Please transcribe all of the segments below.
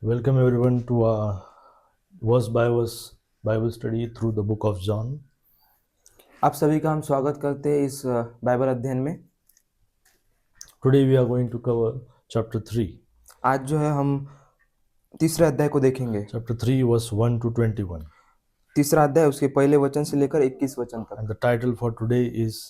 Welcome everyone to our verse by verse Bible study through the book of John. आप सभी का हम स्वागत करते हैं इस बाइबल अध्ययन में। Today we are going to cover chapter 3. आज जो है हम तीसरे अध्याय को देखेंगे। Chapter 3 verse 1 to 21. तीसरा अध्याय उसके पहले वचन से लेकर 21 वचन तक। And the title for today is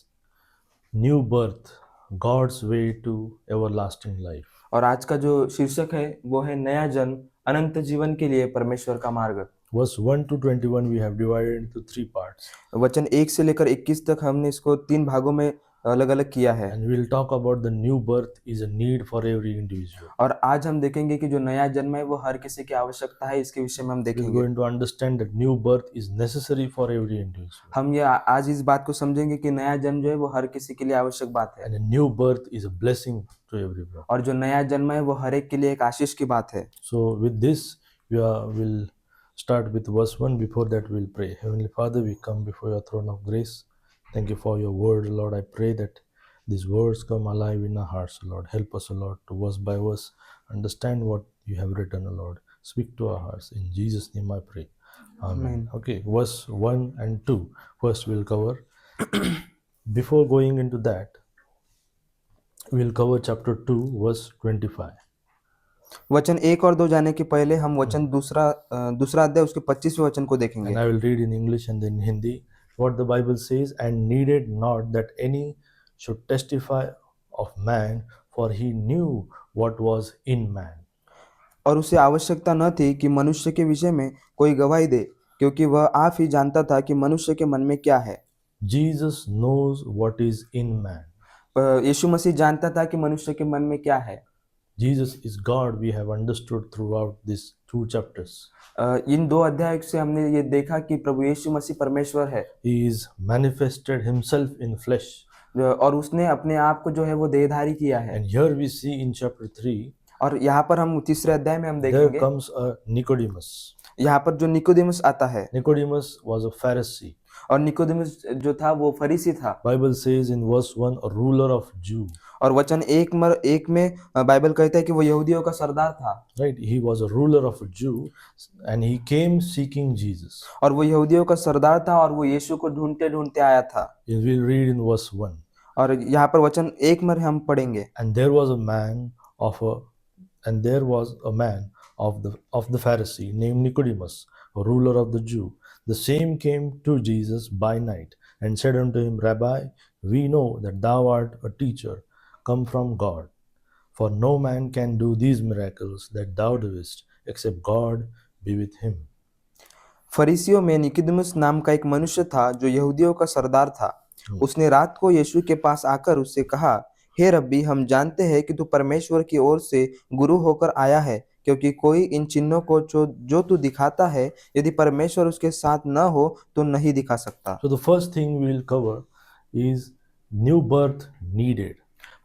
New Birth, God's Way to Everlasting Life. और आज का जो शीर्षक है वो है नया जन्म अनंत जीवन के लिए परमेश्वर का मार्ग। Verse 1 to 21 we have divided into 3 parts. वचन 1 से लेकर 21 तक हमने इसको 3 भागों में अलग अलग किया है। And we will talk about the new birth is a need for every individual. और आज हम देखेंगे कि जो नया जन्म है वो हर किसी की आवश्यकता है, इसके विषय में हम We are देखेंगे। going to understand that new birth is necessary for every individual. हम ये आज इस बात को समझेंगे कि नया जन्म जो है वो हर किसी के लिए आवश्यक बात है। And a new birth is a blessing to everyone. और जो नया जन्म है वो हर एक के लिए एक आशीष की बात है। So with this, we'll start with verse 1. Before that, we'll pray. Heavenly Father, we come before your throne of grace. Thank you for your word, Lord. I pray that these words come alive in our hearts, Lord. Help us, Lord, to verse by verse understand what you have written, Lord. Speak to our hearts. In Jesus' name I pray. Amen. Okay, verse 1 and 2. First, we'll cover. Before going into that, we'll cover chapter 2, verse 25. वचन 1 और 2 जाने के पहले हम वचन दूसरा अध्याय उसके 25वें वचन को देखेंगे। And I will read in English and then Hindi what the Bible says. And needed not that any should testify of man, for he knew what was in man. और उसे आवश्यकता न थी कि मनुष्य के विषय में कोई गवाही दे, क्योंकि वह आप ही जानता था कि मनुष्य के मन में क्या है। Jesus knows what is in man. यीशु मसीह जानता था कि मनुष्य के मन में क्या है। Jesus is God, we have understood throughout these 2 chapters. इन 2 अध्याय से हमने ये देखा कि प्रभु यीशु मसीह परमेश्वर है। He is manifested himself in flesh. और उसने अपने आप को जो है वो देहधारी किया है। And here we see in chapter 3, और यहाँ पर हम तीसरे अध्याय में हम there देखेंगे, comes a Nicodemus. यहाँ पर जो निकोदेमुस आता है। Nicodemus was a Pharisee. और निकोदेमुस जो था वो फरीसी था। Bible says in verse 1, a ruler of Jew. और वचन 1 में बाइबल कहता है कि वो यहूदियों का सरदार था। Right, he was a ruler of a Jew and he came seeking Jesus. और वो यहूदियों का सरदार था और वो यीशु को ढूंढते ढूंढते आया था। We'll read in verse 1. और यहाँ पर वचन 1 में हम पढ़ेंगे। And there was a man of the Pharisee named Nicodemus, a ruler of the Jew. The same came to Jesus by night and said unto him, Rabbi, we know that thou art a teacher come from God. For no man can do these miracles that thou doest, except God be with him. फरीसियों में Nicodemus नाम का एक मनुष्य था जो यहूदियों का सरदार था। उसने रात को यीशु के पास आकर उससे कहा, हे रब्बी, हम जानते हैं कि तू परमेश्वर की ओर से गुरु होकर आया है, क्योंकि कोई इन चिन्हों को जो तू दिखाता है, यदि परमेश्वर उसके साथ न हो तो नहीं दिखा सकता। So the first thing we will cover is new birth needed.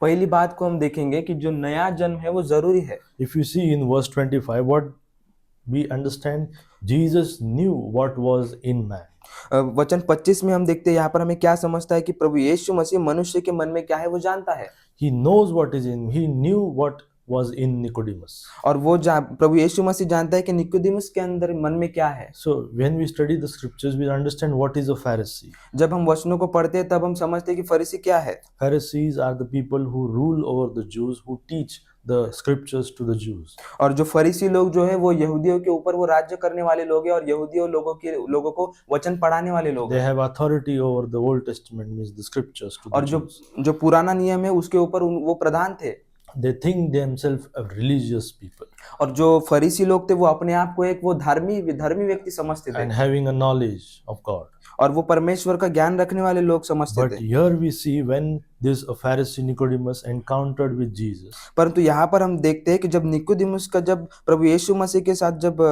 पहली बात को हम देखेंगे कि जो नया जन्म है वो जरूरी है। If you see in verse 25, what we understand, Jesus knew what was in man. वचन 25 में हम देखते हैं, यहाँ पर हमें क्या समझता है कि प्रभु यीशु मसीह मनुष्य के मन में क्या है वो जानता है। He knows what is in. He knew what was in Nicodemus. और वो प्रभु यीशु मसीह जानता है कि निकोदेमुस के अंदर मन में क्या है। So when we study the scriptures, we understand what is a Pharisee. जब हम वचनों को पढ़ते हैं तब हम समझते हैं कि फरीसी क्या है। Pharisees are the people who rule over the Jews, who teach the scriptures to the Jews. और जो फरीसी लोग जो है वो यहूदियों के ऊपर वो राज्य करने वाले लोग हैं और यहूदियों लोगों को वचन पढ़ाने वाले लोग They हैं। have authority over the Old Testament, means the scriptures to the और Jews. जो पुराना नियम है उसके ऊपर वो प्रधान थे। They think themselves a religious people और जो फरीसी लोग थे वो अपने आप को एक वो धर्मी व्यक्ति समझते थे and having a knowledge of God. और वो परमेश्वर का ज्ञान रखने वाले लोग समझते But थे। here we see when this a Pharisee Nicodemus encountered with Jesus, परंतु यहाँ पर हम देखते हैं कि जब निकोदेमुस का जब प्रभु यीशु मसीह के साथ जब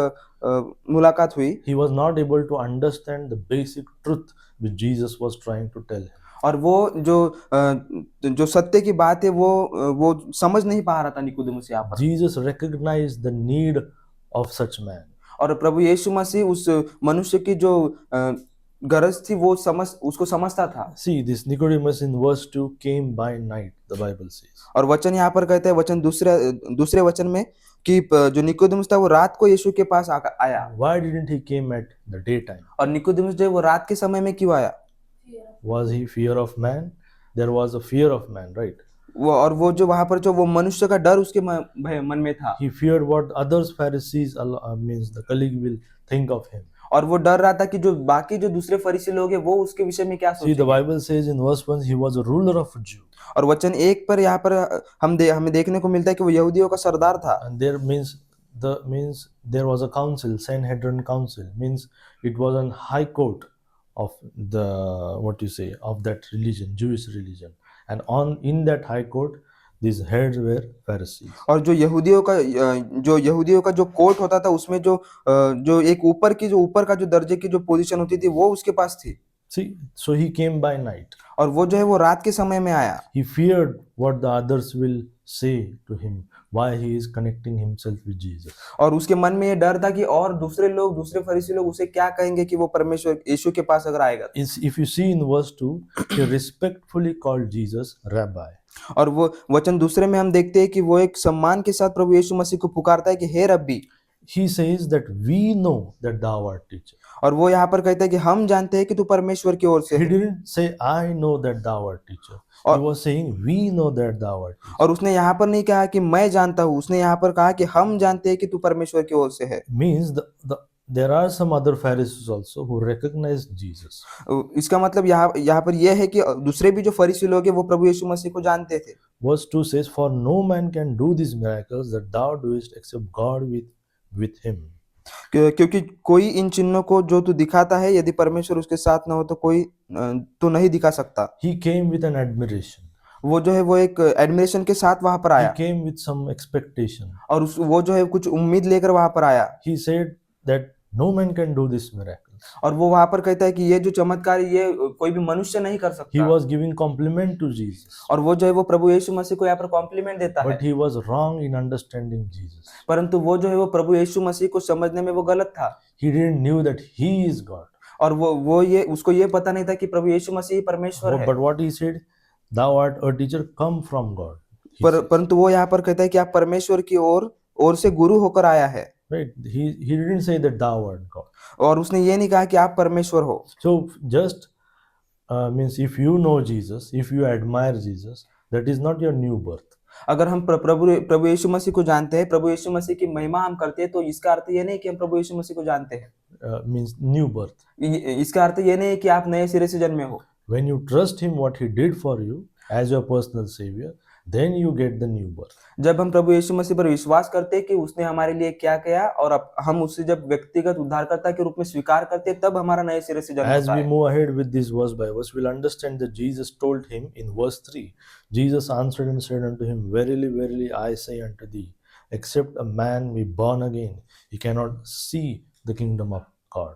मुलाकात हुई, he was not able to understand the basic truth which Jesus was trying to tell him. और वो जो सत्य की बात है वो समझ नहीं पा रहा था निकोदेमुस यहाँ पर। Jesus recognized the need of such man. और प्रभु यीशु मसीह उस मनुष्य की गरज थी वो उसको समझता था। See, this Nicodemus in verse 2 came by night, the Bible says. और वचन यहाँ पर कहते हैं, वचन दूसरे दूसरे वचन में कि जो निकोदेमुस था वो रात को यीशु के पास आया। Why didn't he came at the daytime? और निकोदेमुस जो है वो रात के समय में क्यों आया? Was he fear of man? There was a fear of man, right? वो जो वहां पर जो वो मनुष्य का डर उसके मन में था। He feared what others Pharisees means the colleague will think of him. और वो डर रहा था कि जो बाकी जो दूसरे फरीसी लोग हैं वो उसके विषय में क्या See, the सोचेंगे। Bible says in verse 1 he was a ruler of Jew. और वचन 1 पर यहाँ पर हमें देखने को मिलता है कि वो यहूदियों का सरदार था। And there means there was a council, Sanhedrin council, means it was an high court of the of that religion, Jewish religion. And in that high court these heads were Pharisees. और जो यहूदियों का जो court होता था उसमें जो एक ऊपर का जो दर्जे की जो पोजीशन होती थी वो उसके पास थी। See, so he came by night. और वो जो है वो रात के समय में आया। He feared what the others will say to him, why he is connecting himself with Jesus. और उसके मन में ये डर था कि और दूसरे फरीसी लोग उसे क्या कहेंगे कि वो परमेश्वर यीशु के पास अगर आएगा। If you see in verse 2, he respectfully called Jesus Rabbi. और वो वचन दूसरे में हम देखते हैं कि वो एक सम्मान के साथ प्रभु यीशु मसीह को पुकारता है कि हे रब्बी। He says that we know that thou art teacher. और वो यहाँ पर कहता है कि हम जानते हैं कि तू परमेश्वर की ओर से He है। didn't say I know that thou art teacher. He was saying we know that thou art teacher. और उसने यहाँ पर नहीं कहा कि मैं जानता हूँ, उसने यहाँ पर कहा कि हम जानते हैं कि तू परमेश्वर की ओर से है। Means there are some other Pharisees also who recognized Jesus. इसका मतलब यहाँ पर यह है कि दूसरे भी जो फरीसी लोग हैं वो प्रभु यीशु मसीह को जानते थे। Verse 2 says, for no man can do these miracles that thou doest except God with him. क्योंकि कोई इन चिन्हों को जो तू दिखाता है यदि परमेश्वर उसके साथ ना हो तो कोई तो नहीं दिखा सकता। He came with an admiration. वो जो है वो एक एडमिरेशन के साथ वहां पर He आया। came with some expectation. और वो जो है कुछ उम्मीद लेकर वहां पर आया। He said that no man can do this miracle. और वो वहां पर कहता है कि ये जो चमत्कार ये कोई भी मनुष्य नहीं कर He सकता। was giving compliment to Jesus. और वो जो है वो प्रभु यीशु मसीह को यहाँ पर कॉम्प्लीमेंट देता है। But he was wrong in understanding Jesus. परंतु वो जो है वो प्रभु यीशु मसीह को समझने में वो गलत था। He didn't knew that he is God. और उसको ये पता नहीं था कि प्रभु यीशु मसीह परमेश्वर है। But what he said, thou art a teacher come from God. परंतु वो यहाँ पर कहता है कि आप परमेश्वर की ओर से गुरु होकर आया है। Right? He didn't say that thou art God. और उसने ये नहीं कहा कि आप परमेश्वर हो। So just means if you know Jesus, if you admire Jesus, that is not your new birth. अगर हम प्रभु यीशु मसीह को जानते हैं, प्रभु यीशु मसीह की महिमा हम करते हैं, तो इसका अर्थ ये नहीं कि हम प्रभु यीशु मसीह को जानते हैं। Means new birth. इसका अर्थ ये नहीं है कि आप नए सिरे से जन्मे हो। When you trust him what he did for you as your personal savior, then you get the new birth. जब हम प्रभु यीशु मसीह पर विश्वास करते हैं कि उसने हमारे लिए क्या किया और अब हम उससे जब व्यक्तिगत उद्धारकर्ता के रूप में स्वीकार करते हैं, तब हमारा नए सिरे से जन्म As होता we है। move ahead with this verse by verse, we'll understand that Jesus told him in verse 3, Jesus answered and said unto him, verily, verily, I say unto thee, except a man be born again, he cannot see the kingdom of God.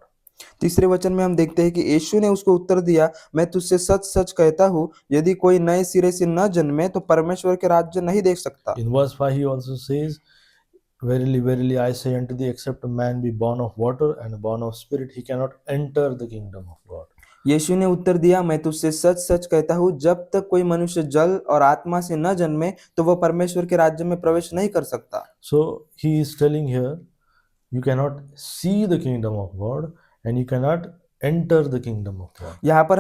तीसरे वचन में हम देखते हैं कि यीशु ने उसको उत्तर दिया, मैं तुझसे सच सच कहता हूँ, यदि कोई नए सिरे से न जन्मे तो परमेश्वर के राज्य नहीं देख सकता। In verse 5 he also says, verily, verily, I say unto thee, except a man be born of water and born of spirit, he cannot enter the kingdom of God. यीशु ने उत्तर दिया, मैं तुझसे सच सच कहता हूँ, जब तक कोई मनुष्य जल और आत्मा से न जन्मे तो वह परमेश्वर के राज्य में प्रवेश नहीं कर सकता। So he is telling here, you cannot see the kingdom of God and you cannot enter the kingdom of God. यहाँ पर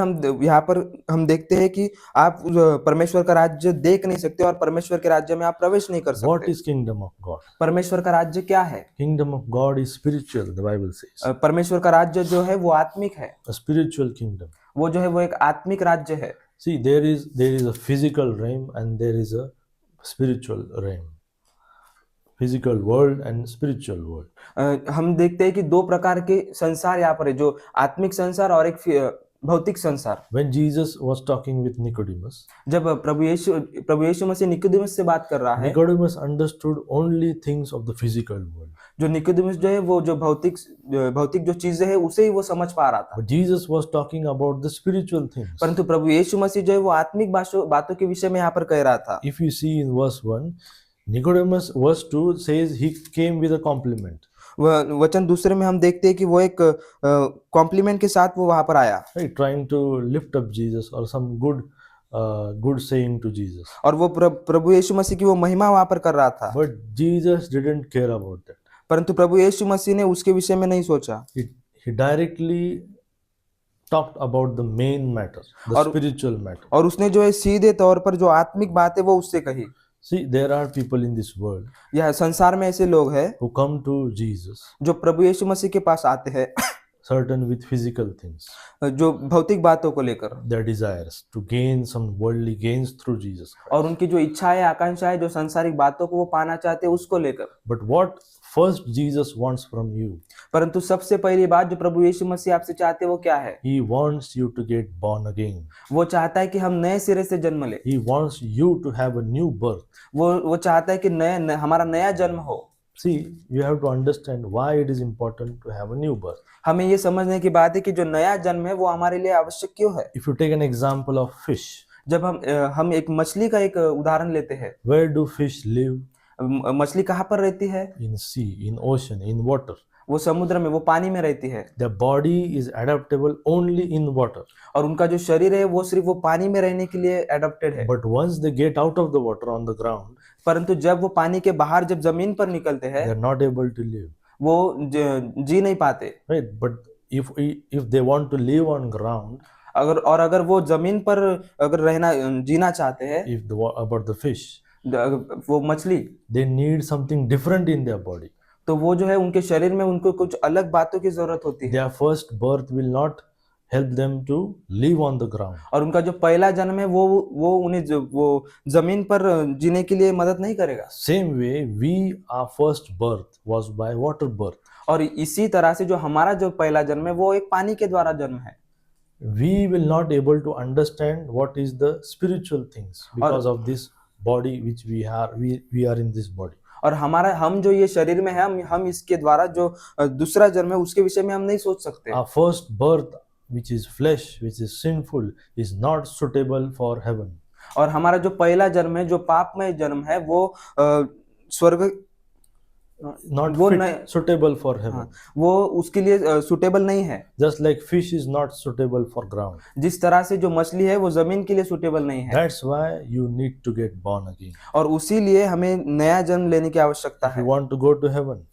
हम देखते हैं कि आप परमेश्वर का राज्य देख नहीं सकते और परमेश्वर के राज्य में आप प्रवेश नहीं कर What सकते। is kingdom of God? परमेश्वर का राज्य क्या है? Kingdom of God is spiritual, the Bible says. परमेश्वर का राज्य जो है वो आत्मिक है। A spiritual kingdom. वो जो है वो एक आत्मिक राज्य है। See, there is a physical realm and there is a spiritual realm. Physical world and spiritual world. हम देखते हैं कि दो प्रकार के संसार यहाँ पर है, जो आत्मिक संसार और एक भौतिक संसार। When Jesus was talking with Nicodemus, जब प्रभु यीशु मसीह निकोदेमुस से बात कर रहा है, Nicodemus understood only things of the physical world. जो निकोदेमुस जो है वो जो भौतिक जो चीजें है उसे ही वो समझ पा रहा था। But Jesus was talking about the spiritual things. परंतु प्रभु यीशु मसीह जो है वो आत्मिक बातों के विषय में यहाँ पर कह रहा था। If you see in verse 1, Nicodemus, verse 2 says he came with a compliment. वह वचन दूसरे में हम देखते हैं कि वो एक कॉम्प्लीमेंट के साथ वो वहां पर आया right? Trying to lift up Jesus or some good saying to Jesus. और वो प्रभु यीशु मसीह की वो महिमा वहां पर कर रहा था, But Jesus didn't care about that. परंतु प्रभु यीशु मसीह ने उसके विषय में नहीं सोचा He directly talked about the main matter, the और- spiritual matter. और उसने जो है सीधे तौर पर जो आत्मिक बात है वो उससे कही। See, there are people in this world यह संसार में ऐसे लोग हैं who come to Jesus, जो प्रभु यीशु मसीह के पास आते हैं certain with physical things, जो भौतिक बातों को लेकर, their desires to gain some worldly gains through Jesus Christ. और उनकी जो इच्छाएं आकांक्षाएं जो सांसारिक बातों को वो पाना चाहते हैं उसको लेकर। But what first Jesus wants from you, परंतु सबसे पहली बात जो प्रभु यीशु मसीह आपसे चाहते हैं वो क्या है? He wants you to get born again. वो चाहता है कि हम नए सिरे से जन्म ले। He wants you to have a new birth. वो चाहता है कि हमारा नया जन्म हो। See, you have to understand why it is important to have a new birth. हमें ये समझने की बात है कि जो नया जन्म है वो हमारे लिए आवश्यक क्यों है। If you take an example of fish, जब हम एक मछली का एक उदाहरण लेते हैं, where do fish live? मछली कहाँ पर रहती है? In sea, in ocean, in water. वो समुद्र में, वो पानी में रहती है, Their body is adaptable only in water. और उनका जो शरीर है वो सिर्फ वो पानी में रहने के लिए एडॉप्टेड है। But once they get out of the water on the ground, परंतु जब वो पानी के बाहर जब जमीन पर निकलते they हैं are not able to live. वो जी नहीं पाते। Right? But if they want to live on ground, अगर वो जमीन पर अगर रहना जीना चाहते हैं, about the fish, वो मछली, they need something different in their body. तो वो जो है उनके शरीर में उनको कुछ अलग बातों की जरूरत होती है, Their first birth will not help them to live on the ground. और उनका जो पहला जन्म है वो उन्हें वो जमीन पर जीने के लिए मदद नहीं करेगा। Same way, our first birth was by water birth. और इसी तरह से जो हमारा जो पहला जन्म है वो एक पानी के द्वारा जन्म है। We will not able to understand what is the spiritual things because of this body which we are in this body. और हम जो ये शरीर में है हम इसके द्वारा जो दूसरा जन्म है उसके विषय में हम नहीं सोच सकते। Our first birth, which is flesh, which is sinful, is not suitable for heaven. और हमारा जो पहला जन्म है जो पापमय जन्म है वो स्वर्ग Not वो fit, suitable for heaven. वो उसके लिए सुटेबल नहीं है। Just like fish is not suitable for ground. जिस तरह से जो मछली है वो जमीन के लिए सुटेबल नहीं है, That's why you need to get born again. और उसी लिए हमें नया जन्म लेने की आवश्यकता If you है। want to go to heaven,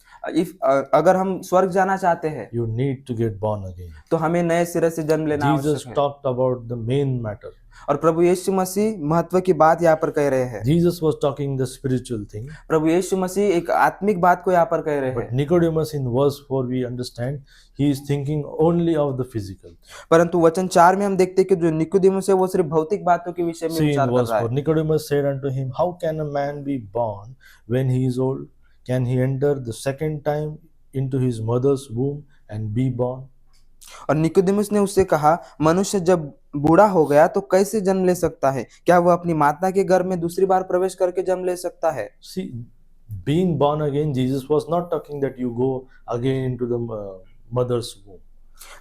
अगर हम स्वर्ग जाना चाहते हैं you need to get born again. तो हमें नए सिरे से जन्म लेना Jesus आवश्यक है। talked about the main matter. और प्रभु यीशु मसीह महत्व की बात यहाँ पर कह रहे हैं। Jesus was talking the spiritual thing. प्रभु यीशु मसीह एक आत्मिक बात को यहाँ पर कह रहे But हैं, Nicodemus in verse 4 we understand he is thinking only of the physical. परंतु वचन 4 में हम देखते हैं कि जो निकोदेमुस है वो सिर्फ भौतिक बातों के विषय में See in विचार कर verse रहा 4, है। Nicodemus said unto him, How can a man be born when he is old? Can he enter the second time into his mother's womb and be born? और निकोदेमुस ने उससे कहा, मनुष्य जब बूढ़ा हो गया तो कैसे जन्म ले सकता है? क्या वह अपनी माता के गर्भ में दूसरी बार प्रवेश करके जन्म ले सकता है? See, being born again, Jesus was not talking that you go again into the mother's womb.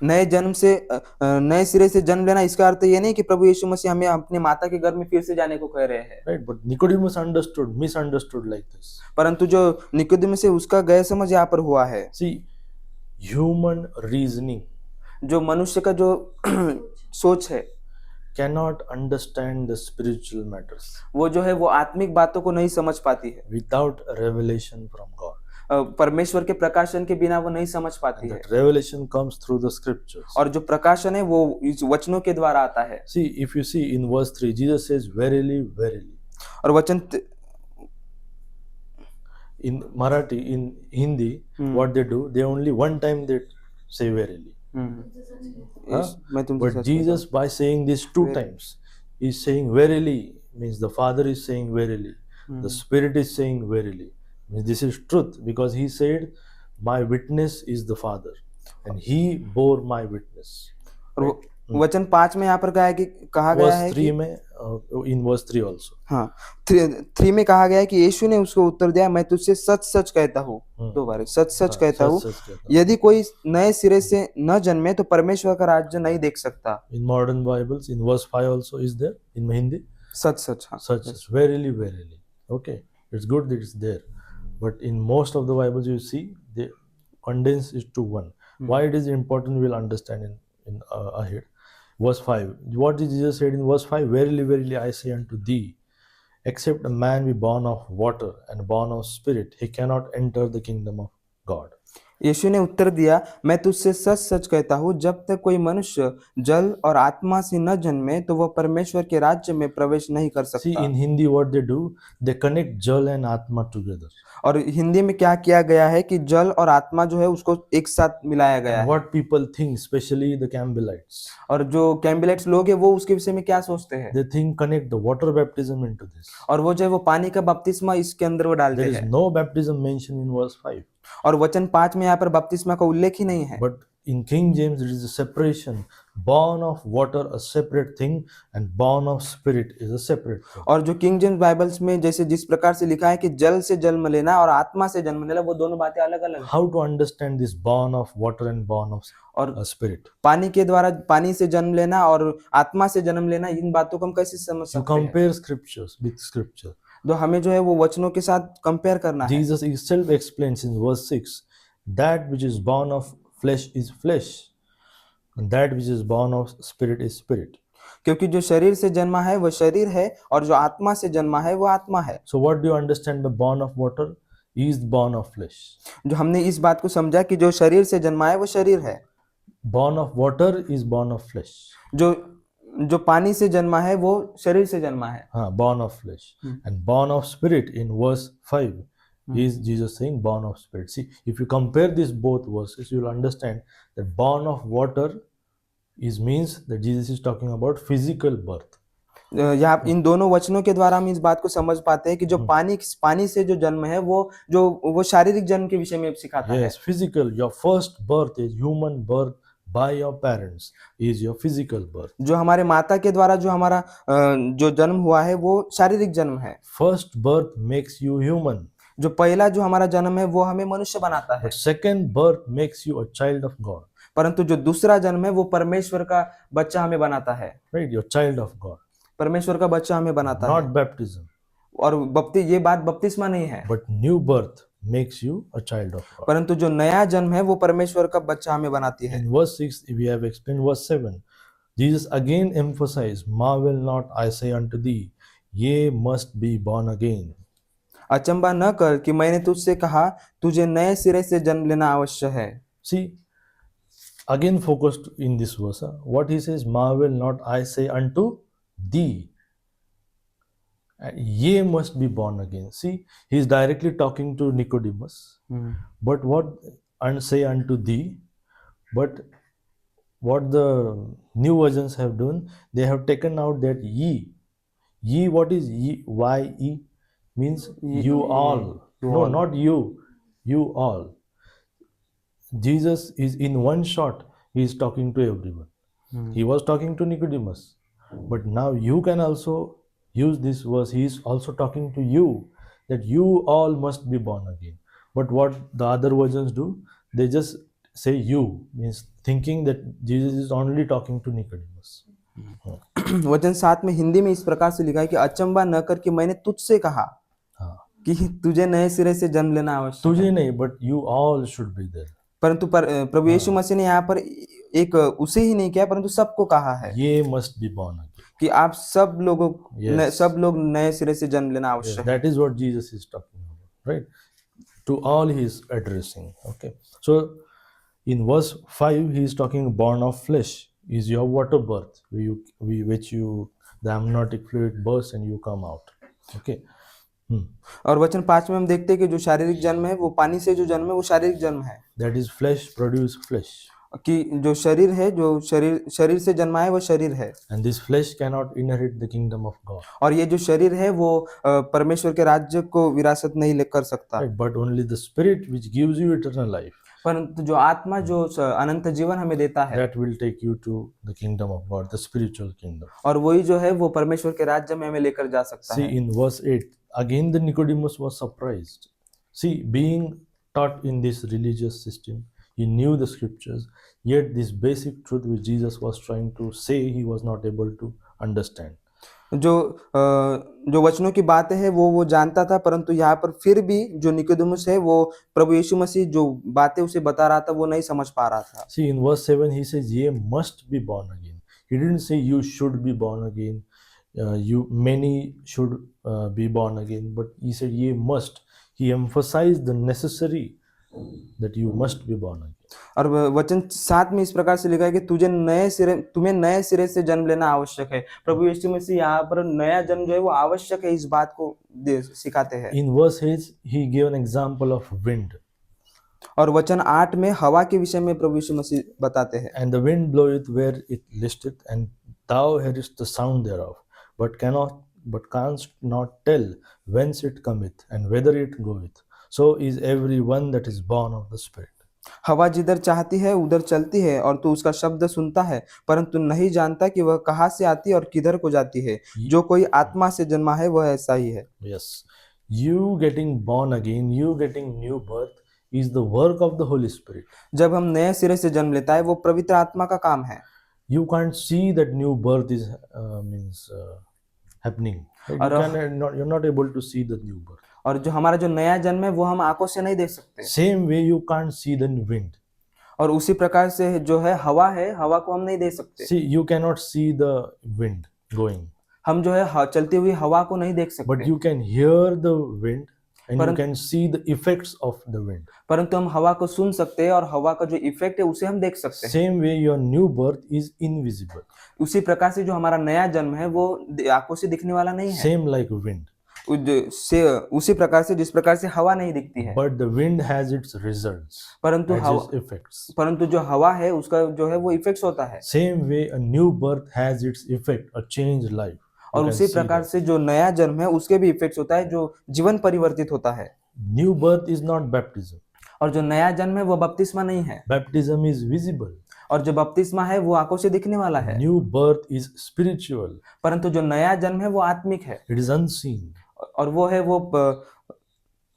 नए जन्म से नए सिरे से जन्म लेना, इसका अर्थ ये नहीं कि प्रभु यीशु मसीह हमें अपने माता के गर्भ में फिर से जाने को कह रहे हैं। Right? But Nicodemus misunderstood like this. परंतु जो निकोदेमुस है उसका गैरसमझ यहाँ पर हुआ है। See, human reasoning जो मनुष्य का जो सोच है cannot understand the spiritual matters वो जो है वो आत्मिक बातों को नहीं समझ पाती है। without revelation from God. परमेश्वर के प्रकाशन के बिना वो नहीं समझ पाती है, That revelation comes through the scriptures. और जो प्रकाशन है वो इस वचनों के द्वारा आता है। See, if you see in verse 3, Jesus says, Verily, verily. और वचन In Marathi, in Hindi, what they do, they only one time they say verily. मैं तुमसे But Jesus, by saying this two times, is saying verily, means the Father is saying verily, the Spirit is saying verily. Means this is truth, because he said, My witness is the Father, and he bore my witness. और वचन 5 में यहाँ पर कहा गया है Verse 3 में, in verse 3 also. हाँ 3 में कहा गया है कि यीशु ने उसको उत्तर दिया, मैं तुझसे सच सच कहता हूँ, 2 बार सच सच कहता हूँ, सच कहता हूँ. यदि कोई नए सिरे से न जन्मे तो परमेश्वर का राज्य नहीं देख सकता। In modern Bibles, in verse 5 also is there, in Hindi. सच सच, हाँ Such as verily, verily. Okay, it's good that it's there. But in most of the Bibles you see, condense it to one. Why it is important, we'll understand in ahead. Verse 5. What did Jesus said in verse 5? Verily, verily, I say unto thee, except a man be born of water and born of spirit, he cannot enter the kingdom of God. यीशु ने उत्तर दिया, मैं तुझसे सच सच कहता हूँ, जब तक कोई मनुष्य जल और आत्मा से न जन्मे तो वह परमेश्वर के राज्य में प्रवेश नहीं कर See, सकता। in Hindi, what they do, they connect Jal and Atma together. और हिंदी में क्या किया गया है कि जल और आत्मा जो है उसको एक साथ मिलाया गया And है। what people think, especially the Campbellites, और जो कैम्बिलेट्स लोग हैं वो उसके विषय में क्या सोचते हैं, they think connect the water baptism into this. और वो जो है वो पानी का बपतिस्मा इसके अंदर वो डालते There is हैं। no baptism mentioned in verse 5. और वचन 5 में यहाँ पर बपतिस्मा का उल्लेख ही नहीं है। But in King James, there is a separation. Born of water, a separate thing, and born of spirit is a separate thing. और जो किंग जेम्स बाइबल्स में जैसे जिस प्रकार से लिखा है कि जल से जन्म लेना और आत्मा से जन्म लेना, वो दोनों बातें अलग अलग है। How to understand this born of water and born of और spirit? पानी के द्वारा पानी से जन्म लेना और आत्मा से जन्म लेना, इन बातों को हम कैसे समझ You सकते हैं? compare scriptures with scripture. तो हमें जो है वो वचनों के साथ कंपेयर करना है। Jesus himself explains in verse 6, that which is born of flesh is flesh, and that which is born of spirit is spirit. क्योंकि जो शरीर से जन्मा है वो शरीर है और जो आत्मा से जन्मा है वो आत्मा है। So what do you understand by born of water? He is born of flesh. जो हमने इस बात को समझा कि जो शरीर से जन्मा है वो शरीर है। Born of water is born of flesh. जो पानी से जन्मा है वो शरीर से जन्मा है। Born of flesh. And born of spirit in verse 5 is Jesus saying born of spirit. See, if you compare these both verses, you will understand that born of water is means that Jesus is talking about physical birth. यहाँ इन दोनों वचनों के द्वारा हम इस बात को समझ पाते हैं कि जो पानी से जो जन्म है वो शारीरिक जन्म के विषय में सिखाता है। Yes, physical. Your first birth is human birth by your parents is your physical birth. जो हमारे माता के द्वारा जो हमारा जो जन्म हुआ है वो शारीरिक जन्म है। First birth makes you human. जो पहला जो हमारा जन्म है वो हमें मनुष्य बनाता है। But second birth makes you a child of God. परंतु जो दूसरा जन्म है वो परमेश्वर का बच्चा हमें बनाता है। Right? You're child of God. परमेश्वर का बच्चा हमें बनाता है। Not baptism. और ये बात बपतिस्मा नहीं है। But new birth makes you a child of God. परंतु जो नया जन्म है वो परमेश्वर का बच्चा हमें बनाती है। In verse 6, we have explained verse 7. Jesus again emphasized, marvel not, I say unto thee, ye must be born again. अचंबा न कर कि मैंने तुझसे कहा, तुझे नए सिरे से जन्म लेना आवश्यक है। See, again focused in this verse, what he says, marvel not, I say unto thee. Ye must be born again. See, he is directly talking to Nicodemus. But what and say unto thee, but what the new versions have done, they have taken out that ye. Ye, what is ye? Why ye? Means you all. No, not you. You all. Jesus is in one shot, he is talking to everyone. He was talking to Nicodemus. But now you can also use this verse. He is also talking to you, that you all must be born again. But what the other versions do, they just say you, means thinking that Jesus is only talking to Nicodemus. वचन 7 में हिंदी में इस प्रकार से लिखा है कि अचंबा न कर कि मैंने तुझसे कहा कि तुझे नए सिरे से जन्म लेना आवश्यक है। तुझे नहीं, but you all should be there. परंतु प्रभु यीशु मसीह ने यहाँ पर एक उसे ही नहीं किया परंतु सबको कहा है Ye must be born again. कि आप सब Yes. सब लोग नए सिरे से जन्म लेना Yes, आवश्यक है। that is what Jesus is talking about, right? To all he is addressing. Okay. So in verse 5, he is talking born of flesh is your water birth, which you the amniotic fluid bursts and you come out. Okay. और वचन 5 में हम देखते हैं कि जो शारीरिक जन्म है वो पानी से जो जन्म है वो शारीरिक जन्म है। That is flesh produce flesh. कि जो शरीर है जो शरीर से जन्मा है वो शरीर है। And this flesh cannot inherit the kingdom of God. और ये जो शरीर है वो परमेश्वर के राज्य को विरासत नहीं ले कर सकता। Right? But only the spirit which gives you eternal life, परंतु जो आत्मा जो अनंत जीवन हमें देता है that will take you to the kingdom of God, the spiritual kingdom. और वही जो है वो परमेश्वर के राज्य में हमें लेकर जा सकता See, है। in verse 8, again the Nicodemus was surprised. See, being taught in this religious system, he knew the scriptures, yet this basic truth which Jesus was trying to say, he was not able to understand. जो वचनों की बातें हैं वो जानता था, परंतु यहाँ पर फिर भी जो निकोदेमुस है वो प्रभु यीशु मसीह जो बातें उसे बता रहा था वो नहीं समझ पा रहा था। See, in verse 7, he says, Ye must be born again. He didn't say you should be born again. Many should be born again, but he said, Ye must. He emphasized the necessary that you must be born again. और वचन 7 में इस प्रकार से लिखा है कि तुम्हें नए सिरे से जन्म लेना आवश्यक है। प्रभु यीशु मसीह यहाँ पर नया जन्म जो है वो आवश्यक है, इस बात को सिखाते हैं। In verse 8, he gave an example of wind. और वचन 8 में हवा के विषय में प्रभु यीशु मसीह बताते हैं। And the wind bloweth where it listeth, and thou hearest the sound thereof, but canst not tell whence it cometh, and whither it goeth. So is every one that is born of the Spirit. हवा जिधर चाहती है उधर चलती है और तू उसका शब्द सुनता है, परंतु नहीं जानता कि वह कहाँ से आती है और किधर को जाती है। जो कोई आत्मा से जन्मा है वह ऐसा ही है। Yes, you getting born again, you getting new birth is the work of the Holy Spirit. जब हम नए सिरे से जन्म लेता है वो पवित्र आत्मा का काम है। You can't see that new birth is happening. Right? You're not able to see the new birth. और जो हमारा जो नया जन्म है वो हम आंखों से नहीं देख सकते। Same way you can't see the wind. और उसी प्रकार से जो है हवा को हम नहीं देख सकते। See, you cannot see the wind going. हम जो है चलती हुई हवा को नहीं देख सकते। But you can hear the wind and you can see the effects of the wind. परंतु हम हवा को सुन सकते हैं और हवा का जो इफेक्ट है उसे हम देख सकते हैं। Same way your new birth is invisible. उसी प्रकार से जो हमारा नया जन्म है वो आंखों से दिखने वाला नहीं है। Same like wind. उसी प्रकार से जिस प्रकार से हवा नहीं दिखती है। But the wind has its results. परंतु has its effects. परंतु जो हवा है उसका जो है वो इफेक्ट्स होता है। Same way a new birth has its effect, a changed life. और उसी प्रकार से जो नया जन्म है उसके भी इफेक्ट्स होता है, जो जीवन परिवर्तित होता है। New birth is not baptism. और जो नया जन्म है वो बपतिस्मा नहीं है। Baptism is visible. और जो बपतिस्मा है वो आंखों से दिखने वाला है। New birth is spiritual. परंतु जो नया जन्म है वो आत्मिक है। It is unseen. और वो है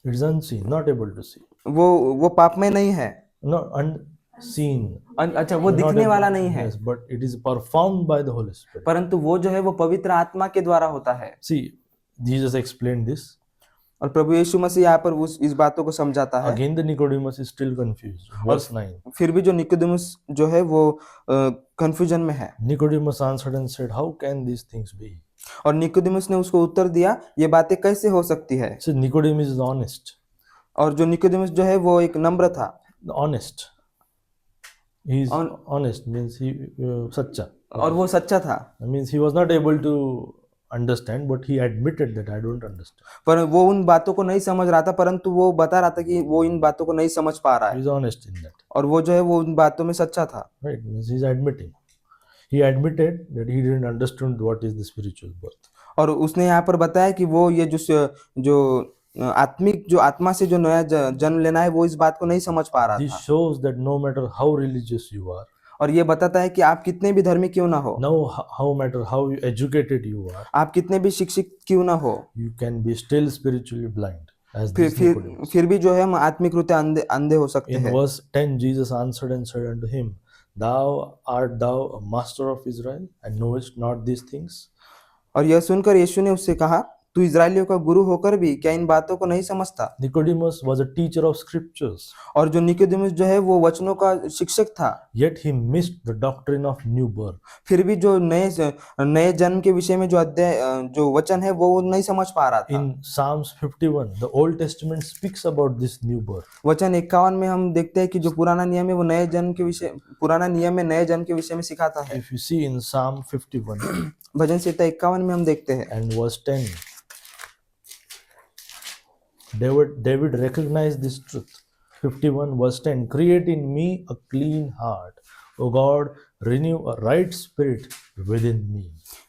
It is unseen, not able to see. वो पाप में नहीं है। Not unseen. अच्छा, वो दिखने वाला नहीं है। Yes, but it is performed by the Holy Spirit. परंतु वो जो है वो पवित्र आत्मा के द्वारा होता है। See, Jesus explained this. और प्रभु यीशु मसीह यहाँ पर इस बातों को समझाता है। Again the Nicodemus is still confused. Verse 9. फिर भी जो निकोदेमुस जो है वो कंफ्यूजन में है। Nicodemus answered and said, How can these things be? और निकोदेमुस ने उसको उत्तर दिया, ये बातें कैसे हो सकती है। So Nicodemus is honest. और जो निकोदेमुस जो है वो एक नम्र था। Honest. He is honest means he सच्चा. और वो सच्चा था। Means he was not able to understand, but he admitted that I don't understand. पर वो उन बातों को नहीं समझ रहा था, परंतु वो बता रहा था कि वो इन बातों को नहीं समझ पा रहा है। He is honest in that. और वो जो है वो उन बातों में सच्चा था। Right, means he is admitting. He admitted that he didn't understand what is the spiritual birth. और उसने यहाँ पर बताया कि वो ये जो आत्मा से जो नया जन्म लेना है वो इस बात को नहीं समझ पा रहा This था। shows that no matter how religious you are, और ये बताता है कि आप कितने भी धर्मी क्यों ना हो, no matter how educated you are, आप कितने भी शिक्षित क्यों ना हो, you can be still spiritually blind. As this Nicodemus. फिर भी जो है हम आत्मिक रूप से अंधे हो सकते In हैं। verse 10, Jesus answered and said unto him, art thou a master of Israel, and knowest not these things? और यह सुनकर यीशु ने उससे कहा, तू इजराइलियों का गुरु होकर भी क्या इन बातों को नहीं समझता। Nicodemus was a teacher of scriptures. और जो निकोदेमुस जो है वो वचनों का शिक्षक था। Yet he missed the doctrine of new birth. फिर भी जो नए जन्म के विषय में जो वचन है वो नहीं समझ पा रहा था। In Psalms 51, the Old Testament speaks about this new birth. वचन 51 में हम देखते हैं कि जो पुराना नियम है वो नए जन्म के विषय में सिखाता है। If you see in Psalm 51 भजन संहिता 51 में हम देखते हैं and verse 10, David recognized this truth. 51 verse 10, create in me a clean heart, O God, renew a right spirit within me.